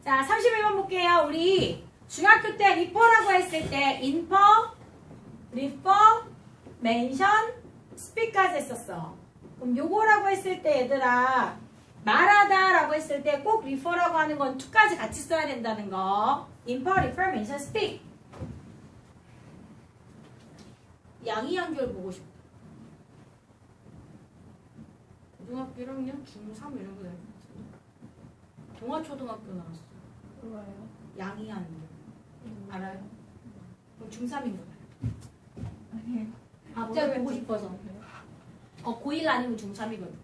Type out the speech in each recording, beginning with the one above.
자, 31번 볼게요. 우리 중학교 때 리퍼라고 했을 때 인퍼, 리퍼, 멘션, 스피까지 했었어. 그럼 요거라고 했을 때 얘들아 말하다 라고 했을 때 꼭 리퍼라고 하는 건 to까지 같이 써야 된다는 거. 인퍼, 리퍼, 멘션, 스픽. 양이한결 보고 싶다. 고등학교 1학년, 중3 이런 거 나왔어. 동아초등학교 나왔어. 뭐예요? 양이한결. 알아요? 그럼 중3인 거야. 아니에요. 갑자기 보고 싶어서. 고1 아니면 중3이거든.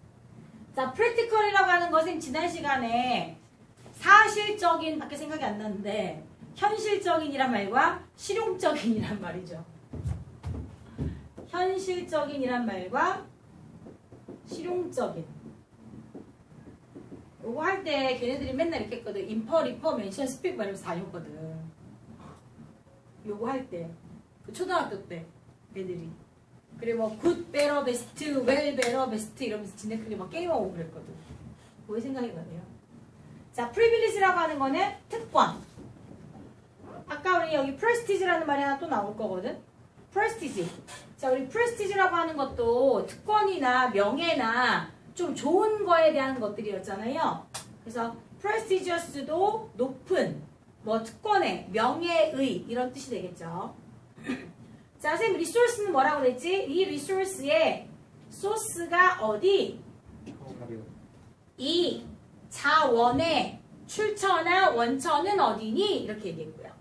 자, 프랙티컬이라고 하는 것은 지난 시간에 사실적인 밖에 생각이 안 나는데 현실적인이란 말과 실용적인이란 말이죠. 현실적인이란 말과 실용적인. 요거 할 때 걔네들이 맨날 이렇게 했거든. 인퍼, 리퍼, 멘션, 스픽 말하면서 다녔거든. 요거 할 때. 그 초등학교 때 애들이. 그리고 뭐 굿, 베러, 베스트, 웰, 베러, 베스트 이러면서 지네끼리 막 게임하고 그랬거든. 그게 생각이 나네요. 자, 프리빌리지라고 하는 거는 특권. 아까 우리 여기 프레스티지라는 말이 하나 또 나올 거거든. 프레스티지. 자, 우리 프레스티지라고 하는 것도 특권이나 명예나 좀 좋은 거에 대한 것들이었잖아요. 그래서 프레스티지어스도 높은 뭐 특권의, 명예의 이런 뜻이 되겠죠. 자, 선생님 리소스는 뭐라고 그랬지? 이 리소스의 소스가 어디? 이 자원의 출처나 원천은 어디니? 이렇게 얘기했고요.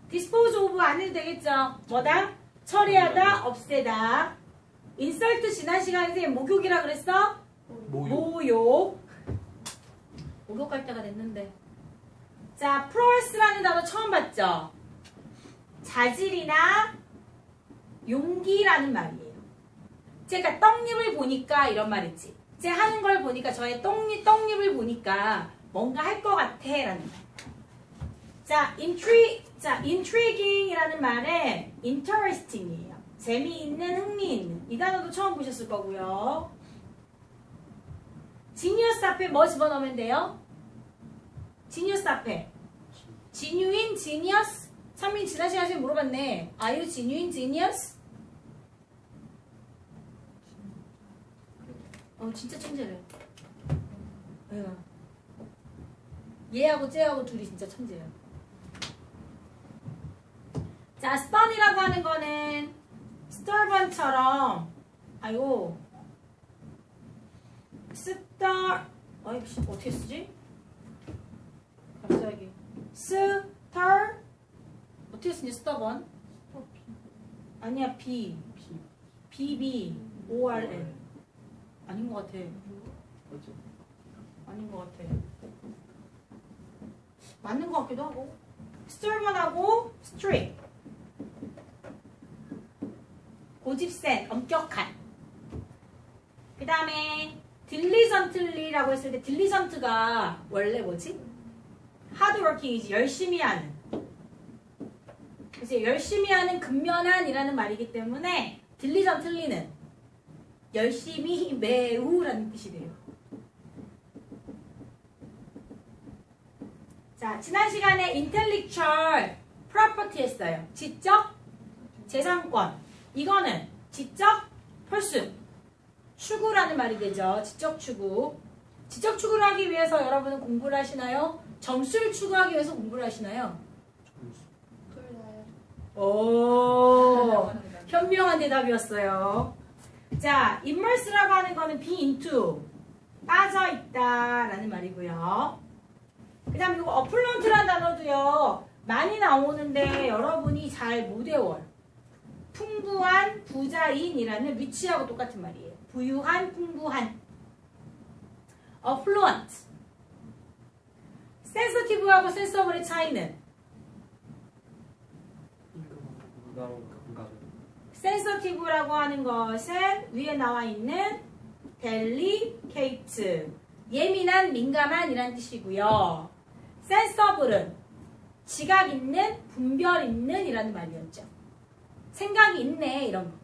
dispose of 안 해도 되겠죠? 뭐다? 처리하다, 없애다. insert 지난 시간에 선생님 목욕이라 그랬어? 모욕. 목욕할 때가 됐는데. 자, prowess라는 단어 처음 봤죠? 자질이나 용기라는 말이에요. 제가 떡잎을 보니까 이런 말 있지. 제 하는 걸 보니까 저의 떡잎을 보니까 뭔가 할 것 같아 라는 말. 자, intriguing이라는 말은 interesting이에요. 재미있는, 흥미있는. 이 단어도 처음 보셨을 거고요. genius 앞에 뭐 집어넣으면 돼요? genius 앞에. genuine, genius? 선민 지난 시간에 물어봤네. Are you genuine, genius? 진짜 천재래. 얘하고 쟤하고 둘이 진짜 천재야. 자, stun이라고 하는 거는 stubborn처럼 아이고 어떻게 쓰지? 갑자기 어떻게 쓰니? stubborn? 아니야, BBORN 아닌 것 같아. 아닌 것 같아. 맞는 것 같기도 하고. stubborn하고 strict 고집센, 엄격한. 그 다음에 diligently라고 했을 때 diligent가 원래 뭐지? hardworking이지. 열심히 하는. 그래서 열심히 하는 근면한이라는 말이기 때문에 diligently는 열심히 매우라는 뜻이 돼요. 자, 지난 시간에 intellectual property 했어요. 지적 재산권. 이거는 지적 person 추구라는 말이 되죠. 지적 추구. 지적 추구를 하기 위해서 여러분은 공부를 하시나요? 점수를 추구하기 위해서 공부를 하시나요? 둘 다요. 오, 현명한 대답이었어요. 자, immerse라고 하는 거는 be into, 빠져있다 라는 말이고요. 그 다음에 이거 affluent라는 단어도요, 많이 나오는데 여러분이 잘 못 외워요. 풍부한, 부자인이라는 위치하고 똑같은 말이에요. 부유한, 풍부한. affluent. sensitive하고 sensible의 차이는? sensitive라고 하는 것은 위에 나와 있는 delicate, 예민한, 민감한 이란 뜻이고요. sensible은 지각 있는, 분별 있는 이라는 말이었죠. 생각이 있네 이런 거.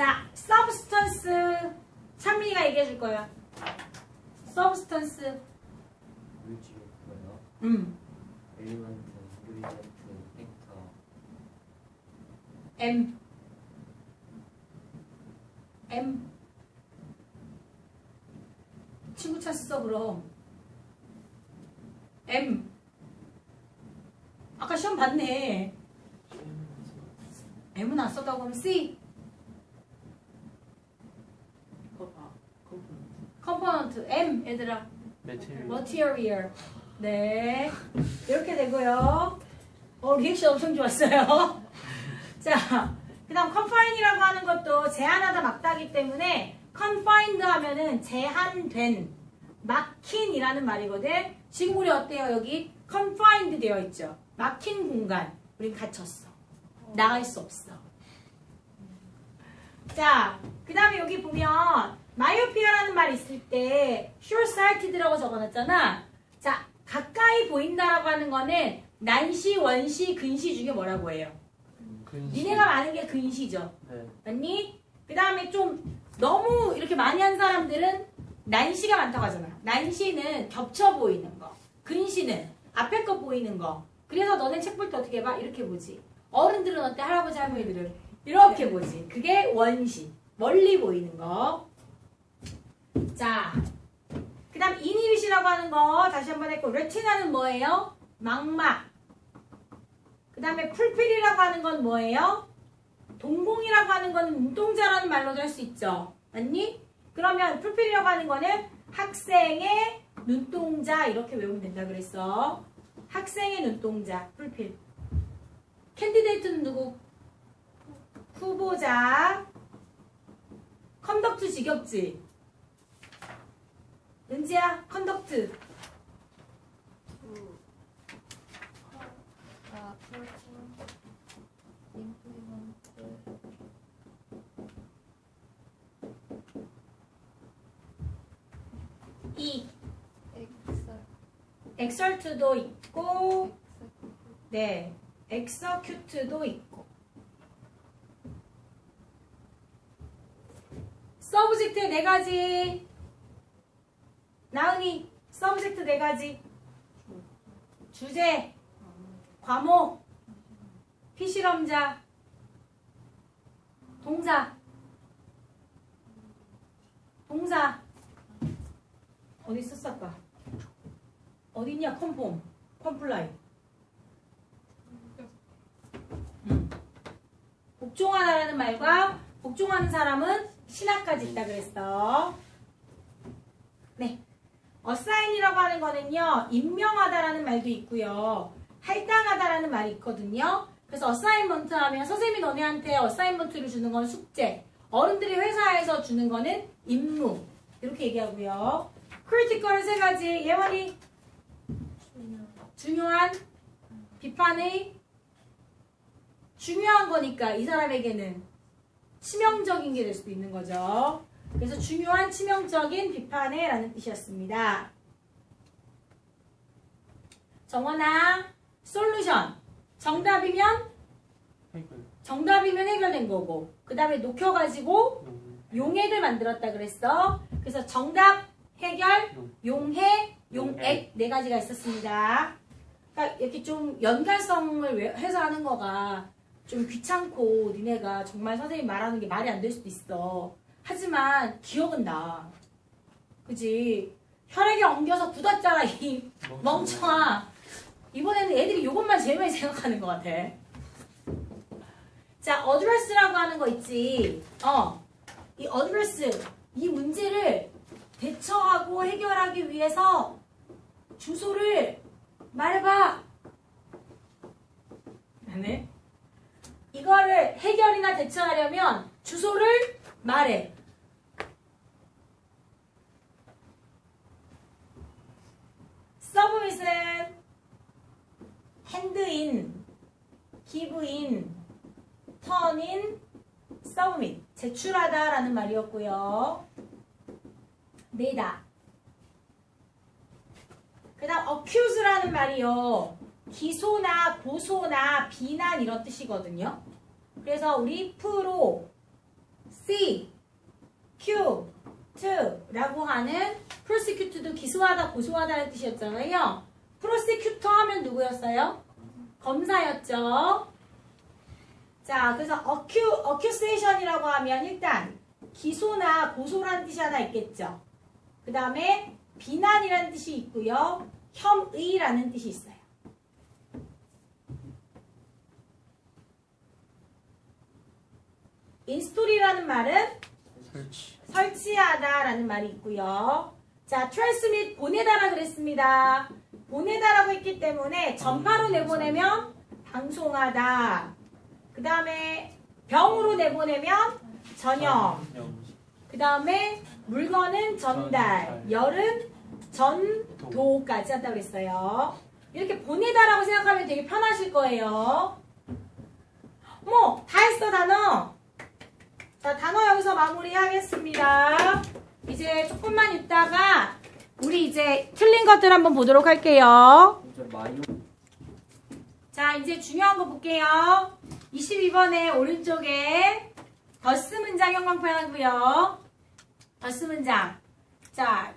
자, substance. 찬민이가 얘기해 줄 거야. substance. 물질 뭐요? 엘리먼트, 인그리디언트, 팩터. M. 친구 찾았어, 그럼. M. 아까 시험 봤네. M은 안 썼다고 하면 C. 컴포넌트. M, 얘들아. Material. 네. 이렇게 되고요. 리액션 엄청 좋았어요. 자, 그 다음 confine이라고 하는 것도 제한하다 막다기 때문에 confined 하면은 제한된, 막힌이라는 말이거든. 지금 우리 어때요? 여기 confined 되어 있죠. 막힌 공간. 우린 갇혔어. 나갈 수 없어. 자, 그 다음에 여기 보면 myop이a라는 말이 있을 때 short-sighted라고 적어놨잖아. 자, 가까이 보인다라고 하는 거는 난시, 원시, 근시 중에 뭐라고 해요? 니네가 많은 게 근시죠. 네. 맞니? 그 다음에 좀 너무 이렇게 많이 한 사람들은 난시가 많다고 하잖아. 난시는 겹쳐 보이는 거. 근시는 앞에 거 보이는 거. 그래서 너네 책 볼 때 어떻게 봐? 이렇게 보지. 어른들은 어때? 할아버지 할머니들은 이렇게 보지. 그게 원시. 멀리 보이는 거. 자, 그 다음 이니빗이라고 하는 거 다시 한번 했고, 레티나는 뭐예요? 망막. 그 다음에 풀필이라고 하는 건 뭐예요? 동공이라고 하는 거는 눈동자라는 말로도 할 수 있죠. 맞니? 그러면 풀필이라고 하는 거는 학생의 눈동자 이렇게 외우면 된다 그랬어. 학생의 눈동자, 풀필. 캔디데이트는 누구? 후보자. 컨덕트 지겹지? 은지야, 컨덕트. 이 엑설트도 있고, 네, 엑서큐트도 있고. 서브젝트 4가지. 나은이, 서브젝트 4가지. 주제, 과목, 피실험자, 동사. 동사. 어디 썼을까? 어디 있냐? 컴폼, 컴플라이. 복종하다라는 말과 복종하는 사람은 신학까지 있다 그랬어. 네. 어사인이라고 하는 거는요, 임명하다라는 말도 있고요, 할당하다라는 말이 있거든요. 그래서 어사인먼트 하면 선생님이 너네한테 어사인먼트를 주는 건 숙제, 어른들이 회사에서 주는 거는 임무, 이렇게 얘기하고요. 크리티컬은 3가지. 예원이 중요한, 비판의, 중요한 거니까 이 사람에게는 치명적인 게 될 수도 있는 거죠. 그래서 중요한, 치명적인, 비판의 라는 뜻이었습니다. 정원아, 솔루션. 정답이면 해결된 거고, 그 다음에 녹여가지고 용액을 만들었다 그랬어. 그래서 정답, 해결, 용해, 용액 4가지가 있었습니다. 그러니까 이렇게 좀 연관성을 해서 하는 거가 좀 귀찮고, 니네가 정말 선생님 말하는 게 말이 안 될 수도 있어. 하지만 기억은 나. 그지? 혈액이 엉겨서 굳었잖아, 이 멍청아. 이번에는 애들이 이것만 제일 많이 생각하는 것 같아. 자, 어드레스라고 하는 거 있지. 이 어드레스, 이 문제를 대처하고 해결하기 위해서 주소를 말해봐. 네? 이거를 해결이나 대처하려면 주소를 말해. 서브밋은 핸드인, 기브인, 턴인, 서브밋, 제출하다라는 말이었고요. 내다. 그 다음 accuse라는 말이요, 기소나 고소나 비난 이런 뜻이거든요. 그래서 우리 프로, prosecute라고 하는 prosecute도 기소하다, 고소하다는 뜻이었잖아요. prosecutor 하면 누구였어요? 검사였죠. 자, 그래서 accusation이라고 하면 일단 기소나 고소라는 뜻이 하나 있겠죠. 그 다음에 비난이라는 뜻이 있고요. 혐의라는 뜻이 있어요. 인스톨이라는 말은 설치하다라는 말이 있고요. 자, transmit 보내다라 그랬습니다. 보내다라고 했기 때문에 전파로 내보내면 방송하다. 그 다음에 병으로 내보내면 전염. 그 다음에 물건은 전달. 열은 전도까지 한다고 그랬어요. 이렇게 보내다라고 생각하면 되게 편하실 거예요. 뭐, 다 했어, 단어. 자, 단어 여기서 마무리하겠습니다. 이제 조금만 있다가 우리 이제 틀린 것들 한번 보도록 할게요. 자, 이제 중요한 거 볼게요. 22번에 오른쪽에 더스 문장 형광펜하고요. 더스 문장. 자,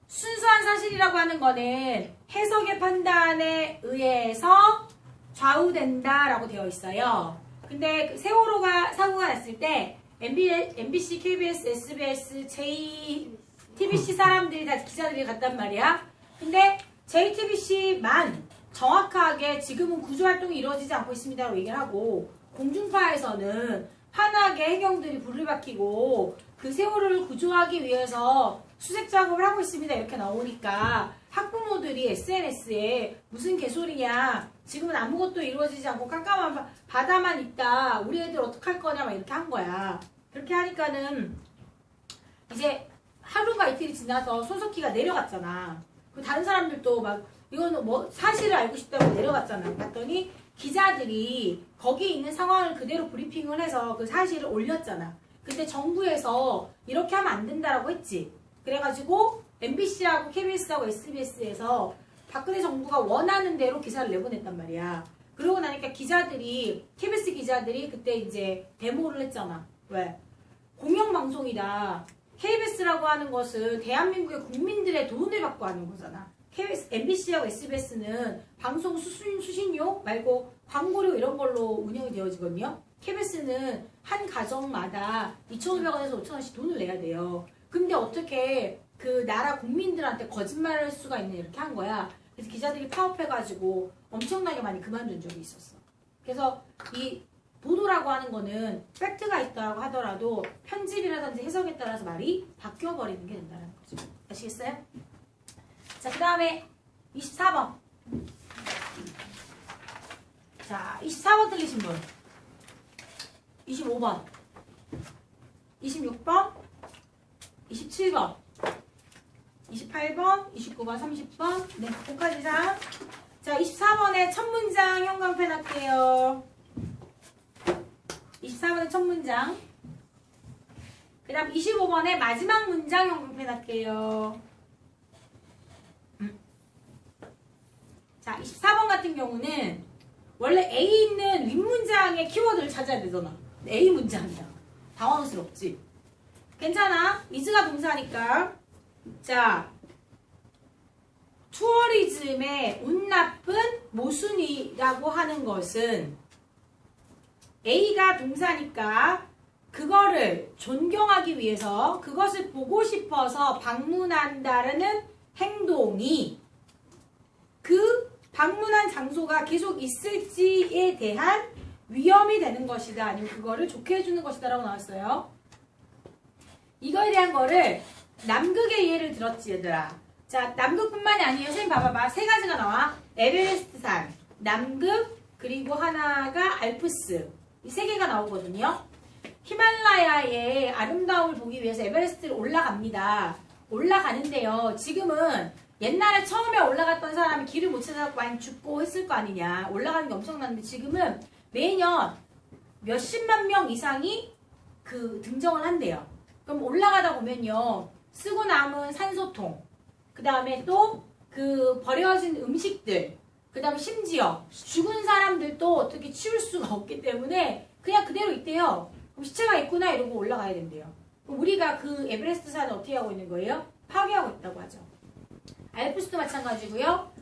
순수한 사실이라고 하는 거는 해석의 판단에 의해서 좌우된다라고 되어 있어요. 근데 그 세월호가 사고가 났을 때 MBC, KBS, SBS, JTBC 사람들이 다 기자들이 갔단 말이야. 근데 JTBC만 정확하게 지금은 구조활동이 이루어지지 않고 있습니다라고 얘기를 하고 공중파에서는 환하게 해경들이 불을 밝히고 그 세월호를 구조하기 위해서 수색 작업을 하고 있습니다 이렇게 나오니까 학부모들이 SNS에 무슨 개소리냐 지금은 아무것도 이루어지지 않고 깜깜한 바다만 있다 우리 애들 어떡할 거냐 막 이렇게 한 거야. 그렇게 하니까는 이제 하루가 이틀이 지나서 손석희가 내려갔잖아. 그 다른 사람들도 막 이거는 뭐 사실을 알고 싶다고 내려갔잖아. 봤더니 기자들이 거기 있는 상황을 그대로 브리핑을 해서 그 사실을 올렸잖아. 근데 정부에서 이렇게 하면 안 된다라고 했지. 그래가지고 MBC하고 KBS하고 SBS에서 박근혜 정부가 원하는 대로 기사를 내보냈단 말이야. 그러고 나니까 기자들이 KBS 기자들이 그때 이제 데모를 했잖아. 왜? 공영방송이다. KBS라고 하는 것은 대한민국의 국민들의 돈을 받고 하는 거잖아. MBC하고 SBS는 방송 수신료 말고 광고료 이런 걸로 운영이 되어지거든요. KBS는 한 가정마다 2,500원에서 5,000원씩 돈을 내야 돼요. 근데 어떻게 그 나라 국민들한테 거짓말을 할 수가 있냐 이렇게 한 거야. 그래서 기자들이 파업해가지고 엄청나게 많이 그만둔 적이 있었어. 그래서 이 보도라고 하는 거는 팩트가 있다고 하더라도 편집이라든지 해석에 따라서 말이 바뀌어버리는 게 된다는 거죠. 아시겠어요? 자, 그 다음에 24번. 자, 24번 틀리신 분. 25번. 26번. 27번. 28번. 29번. 30번. 네, 복합 이상. 자, 24번에 첫 문장 형광펜 할게요. 24번에 첫 문장. 그 다음 25번에 마지막 문장 형광펜 할게요. 자, 24번 같은 경우는 원래 A 있는 윗문장의 키워드를 찾아야 되잖아. A 문장이야. 당황스럽지? 괜찮아. is가 동사니까. 자, 투어리즘의 운 나쁜 모순이라고 하는 것은 A가 동사니까 그거를 존경하기 위해서 그것을 보고 싶어서 방문한다는 행동이 그 방문한 장소가 계속 있을지에 대한 위험이 되는 것이다. 아니면 그거를 좋게 해주는 것이다 라고 나왔어요. 이거에 대한 거를 남극의 예를 들었지 얘들아. 자, 남극뿐만이 아니에요. 선생님 봐봐봐. 세 가지가 나와. 에베레스트산, 남극, 그리고 하나가 알프스. 이 세 개가 나오거든요. 히말라야의 아름다움을 보기 위해서 에베레스트를 올라갑니다. 올라가는데요. 지금은 옛날에 처음에 올라갔던 사람이 길을 못 찾아서 많이 죽고 했을 거 아니냐. 올라가는 게 엄청난데 지금은 매년 몇십만 명 이상이 그 등정을 한대요. 그럼 올라가다 보면요. 쓰고 남은 산소통, 그 다음에 또 그 버려진 음식들, 그 다음에 심지어 죽은 사람들도 어떻게 치울 수가 없기 때문에 그냥 그대로 있대요. 그럼 시체가 있구나 이러고 올라가야 된대요. 그럼 우리가 그 에베레스트 산을 어떻게 하고 있는 거예요? 파괴하고 있다고 하죠. 알프스도 마찬가지고요.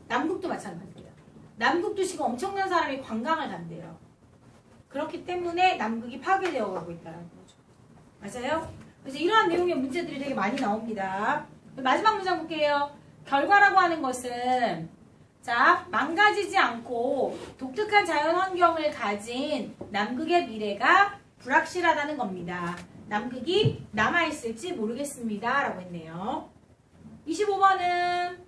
남극도 마찬가지예요. 남극도 지금 엄청난 사람이 관광을 간대요. 그렇기 때문에 남극이 파괴되어 가고 있다는 거죠. 맞아요? 그래서 이러한 내용의 문제들이 되게 많이 나옵니다. 마지막 문장 볼게요. 결과라고 하는 것은 자, 망가지지 않고 독특한 자연 환경을 가진 남극의 미래가 불확실하다는 겁니다. 남극이 남아있을지 모르겠습니다. 라고 했네요. 25번은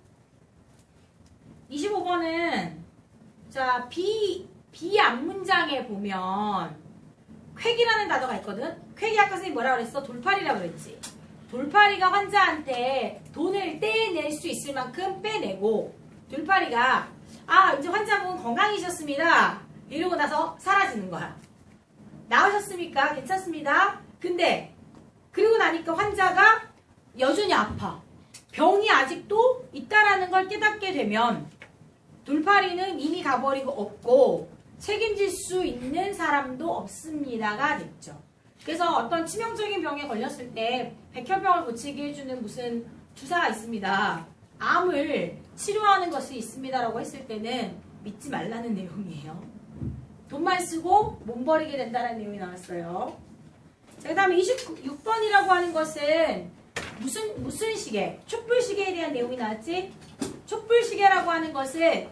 자, 비앞문장에 보면 쾌기라는 단어가 있거든. 쾌기 아까 선생님 뭐라 그랬어? 돌팔이라고 그랬지. 돌팔이가 환자한테 돈을 떼낼 수 있을 만큼 빼내고 돌팔이가 이제 환자분 건강해지셨습니다. 이러고 나서 사라지는 거야. 나으셨습니까? 괜찮습니다. 근데 그리고 나니까 환자가 여전히 아파. 병이 아직도 있다라는 걸 깨닫게 되면 돌팔이는 이미 가버리고 없고 책임질 수 있는 사람도 없습니다가 됐죠. 그래서 어떤 치명적인 병에 걸렸을 때 백혈병을 고치게 해주는 무슨 주사가 있습니다. 암을 치료하는 것이 있습니다라고 했을 때는 믿지 말라는 내용이에요. 돈만 쓰고 몸 버리게 된다는 내용이 나왔어요. 자, 그 다음에 26번이라고 하는 것은 무슨 시계? 촛불시계에 대한 내용이 나왔지? 촛불시계라고 하는 것을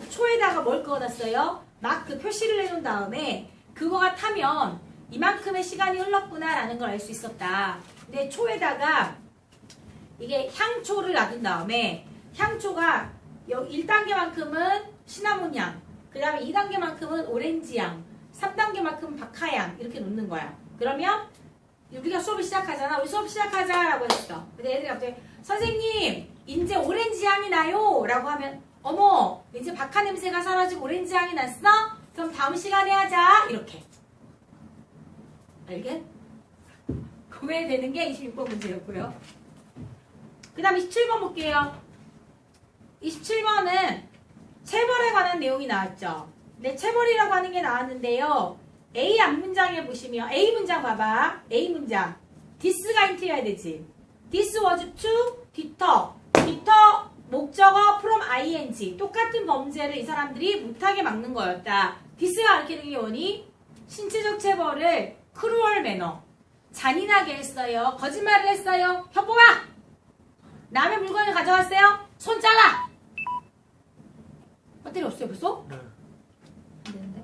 초에다가 뭘 그어놨어요? 마크 표시를 해놓은 다음에 그거가 타면 이만큼의 시간이 흘렀구나라는 걸 알 수 있었다. 근데 초에다가 이게 향초를 놔둔 다음에 향초가 1단계만큼은 시나몬 향, 그 다음에 2단계만큼은 오렌지 향, 3단계만큼은 박하향 이렇게 놓는 거야. 그러면 우리가 수업을 시작하잖아. 우리 수업 시작하자라고 했어. 근데 애들이 갑자기 선생님 이제 오렌지 향이 나요 라고 하면 어머 이제 박하 냄새가 사라지고 오렌지 향이 났어? 그럼 다음 시간에 하자 이렇게. 알겠? 구매되는 게 26번 문제였고요. 그 다음 27번 볼게요. 27번은 체벌에 관한 내용이 나왔죠. 네, 체벌이라고 하는 게 나왔는데요. A 앞문장에 보시면 A 문장 봐봐. A 문장. this가 힌트여야 되지. this was to deter. deter 목적어 from ing. 똑같은 범죄를 이 사람들이 못하게 막는 거였다. this가 가리키는 게 뭐니? 신체적 체벌을 cruel manner. 잔인하게 했어요. 거짓말을 했어요. 혀뽑아! 남의 물건을 가져왔어요. 손 잘라! 배터리 없어요 벌써? 네.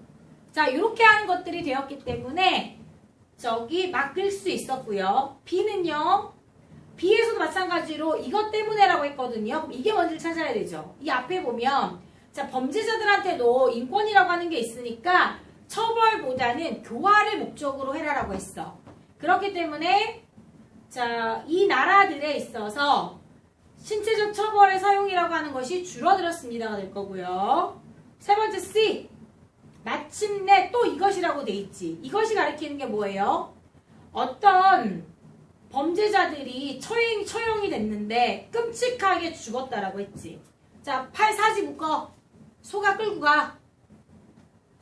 자, 이렇게 하는 것들이 되었기 때문에 막을 수 있었고요. B는요. B에서도 마찬가지로 이것 때문에라고 했거든요. 이게 뭔지를 찾아야 되죠. 이 앞에 보면 자, 범죄자들한테도 인권이라고 하는 게 있으니까 처벌보다는 교화를 목적으로 해라라고 했어. 그렇기 때문에 자, 이 나라들에 있어서 신체적 처벌의 사용이라고 하는 것이 줄어들었습니다가 될 거고요. 세 번째 C. 마침내 또 이것이라고 돼 있지. 이것이 가리키는 게 뭐예요? 어떤 범죄자들이 처형이 됐는데 끔찍하게 죽었다라고 했지. 자, 팔 사지 묶어. 소가 끌고 가.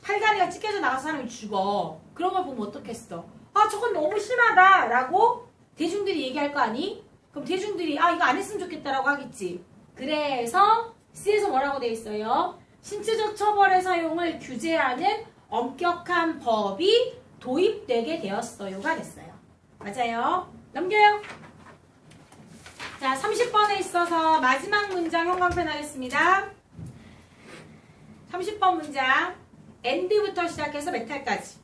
팔다리가 찢겨져 나가서 사람이 죽어. 그런 걸 보면 어떻겠어? 저건 너무 심하다 라고 대중들이 얘기할 거 아니? 그럼 대중들이 이거 안 했으면 좋겠다라고 하겠지. 그래서 C에서 뭐라고 돼 있어요? 신체적 처벌의 사용을 규제하는 엄격한 법이 도입되게 되었어요가 됐어요. 맞아요. 넘겨요. 자, 30번에 있어서 마지막 문장 형광펜 하겠습니다. 30번 문장 and부터 시작해서 메탈까지.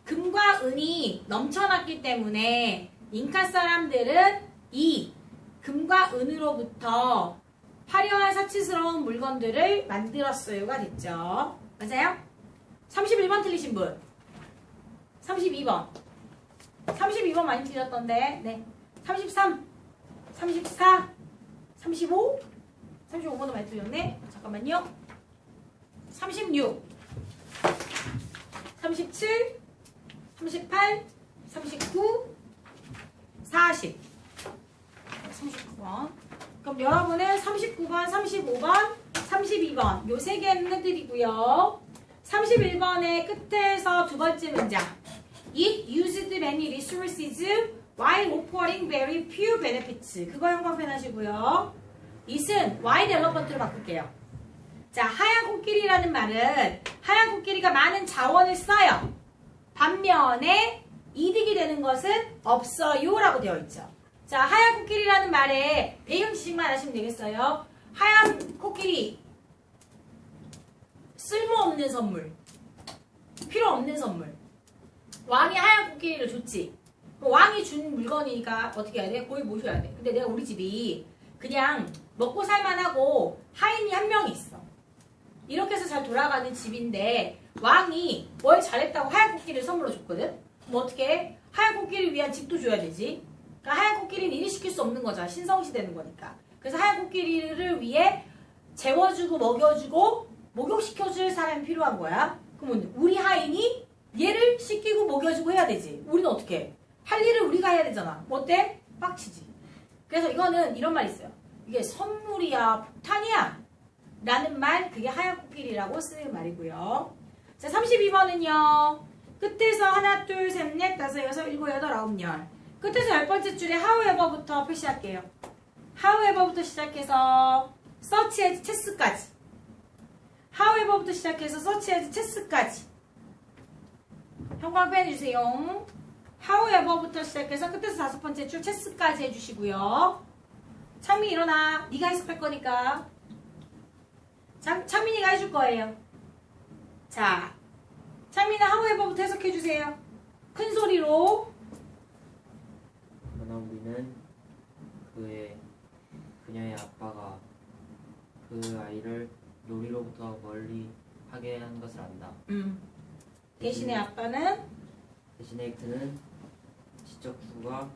금과 은이 넘쳐났기 때문에 잉카 사람들은 이 금과 은으로부터 화려한 사치스러운 물건들을 만들었어요가 됐죠. 맞아요? 31번 틀리신 분. 32번. 32번 많이 틀렸던데. 네. 33. 34. 35. 35번도 많이 틀렸네. 잠깐만요. 36. 37. 38. 39. 40. 39번. 그럼 여러분은 39번, 35번, 32번 요 세 개는 해드리고요. 31번의 끝에서 두 번째 문장 It used many resources while offering very few benefits. 그거 형광펜 하시고요. it은 y 델러펀트로 바꿀게요. 자, 하얀 코끼리라는 말은 하얀 코끼리가 많은 자원을 써요. 반면에 이득이 되는 것은 없어요 라고 되어 있죠. 자, 하얀 코끼리라는 말에 배경 지식만 하시면 되겠어요. 하얀 코끼리 쓸모없는 선물, 필요 없는 선물. 왕이 하얀 코끼리를 줬지. 왕이 준 물건이니까 어떻게 해야 돼? 거의 모셔야 돼. 근데 내가 우리 집이 그냥 먹고 살만하고 하인이 한 명이 있어. 이렇게 해서 잘 돌아가는 집인데 왕이 뭘 잘했다고 하얀 코끼리를 선물로 줬거든? 그럼 어떻게 해? 하얀 코끼리를 위한 집도 줘야 되지. 그러니까 하얀 코끼리는 일을 시킬 수 없는 거잖아. 신성시 되는 거니까. 그래서 하얀 코끼리를 위해 재워주고 먹여주고 목욕시켜줄 사람이 필요한 거야. 그러면 우리 하인이 얘를 씻기고 먹여주고 해야 되지. 우리는 어떻게 해? 할 일을 우리가 해야 되잖아. 뭐 어때? 빡치지. 그래서 이거는 이런 말이 있어요. 이게 선물이야 폭탄이야 라는 말, 그게 하얀 코끼리라고 쓰는 말이고요. 자, 32번은요. 끝에서 하나, 둘, 셋, 넷, 다섯, 여섯, 일곱, 여덟, 아홉, 열. 끝에서 열 번째 줄에 however부터 표시할게요. however부터 시작해서 search as chess까지. however부터 시작해서 search as chess까지. 형광펜 해주세요. however부터 시작해서 끝에서 다섯 번째 줄 chess까지 해주시고요. 창민이 일어나. 네가 해석할 거니까. 창민이가 해줄 거예요. 자, 창민아 however부터 해석해주세요. 큰 소리로. 그러나 우리는 그녀의 아빠가 그 아이를 놀이로부터 멀리 하게 한 것을 안다. 대신에 그는 지적 구가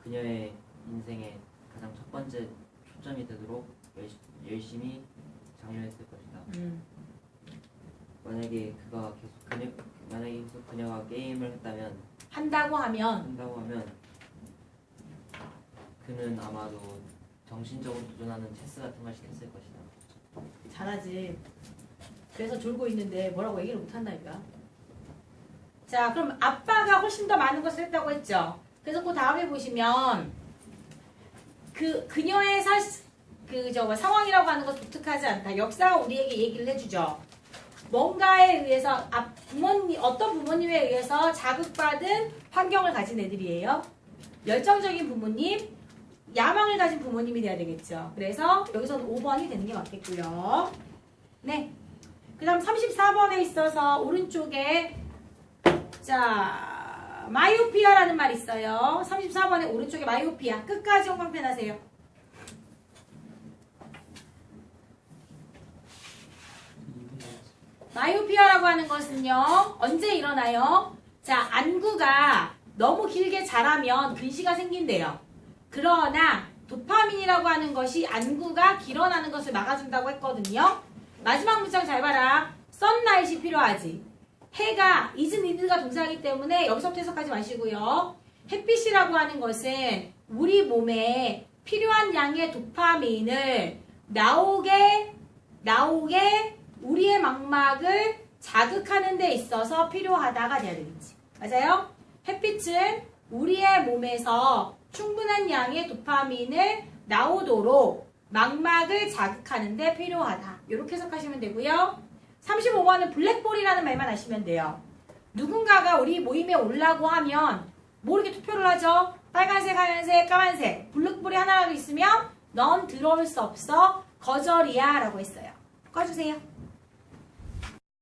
그녀의 인생의 가장 첫 번째 초점이 되도록 열심히 장려했을 것이다. 만약에 계속 그녀가 게임을 한다고 하면 그는 아마도 정신적으로 도전하는 체스 같은 걸 시켰을 것이다. 잘하지. 그래서 졸고 있는데 뭐라고 얘기를 못한다니까. 자, 그럼 아빠가 훨씬 더 많은 것을 했다고 했죠. 그래서 그 다음에 보시면 그녀의 상황이라고 하는 것 독특하지 않다. 역사가 우리에게 얘기를 해주죠. 뭔가에 의해서 어떤 부모님에 의해서 자극받은 환경을 가진 애들이에요. 열정적인 부모님, 야망을 가진 부모님이 돼야 되겠죠. 그래서 여기서는 5번이 되는 게 맞겠고요. 네. 그 다음 34번에 있어서 오른쪽에 자, 마이오피아라는 말이 있어요. 34번에 오른쪽에 마이오피아. 끝까지 형광펜 하세요. 마이오피아라고 하는 것은요. 언제 일어나요? 자, 안구가 너무 길게 자라면 근시가 생긴대요. 그러나 도파민이라고 하는 것이 안구가 길어나는 것을 막아준다고 했거든요. 마지막 문장 잘 봐라. 선라이트이 필요하지. 해가 is가 동사이기 때문에 여기서부터 해석하지 마시고요. 햇빛이라고 하는 것은 우리 몸에 필요한 양의 도파민을 나오게 우리의 망막을 자극하는 데 있어서 필요하다가 돼야 되겠지. 맞아요? 햇빛은 우리의 몸에서 충분한 양의 도파민을 나오도록 망막을 자극하는 데 필요하다. 이렇게 해석하시면 되고요. 35번은 블랙볼이라는 말만 하시면 돼요. 누군가가 우리 모임에 오려고 하면 뭐 이렇게 투표를 하죠? 빨간색, 하얀색, 까만색. 블랙볼이 하나라도 있으면 넌 들어올 수 없어. 거절이야 라고 했어요. 꺼주세요.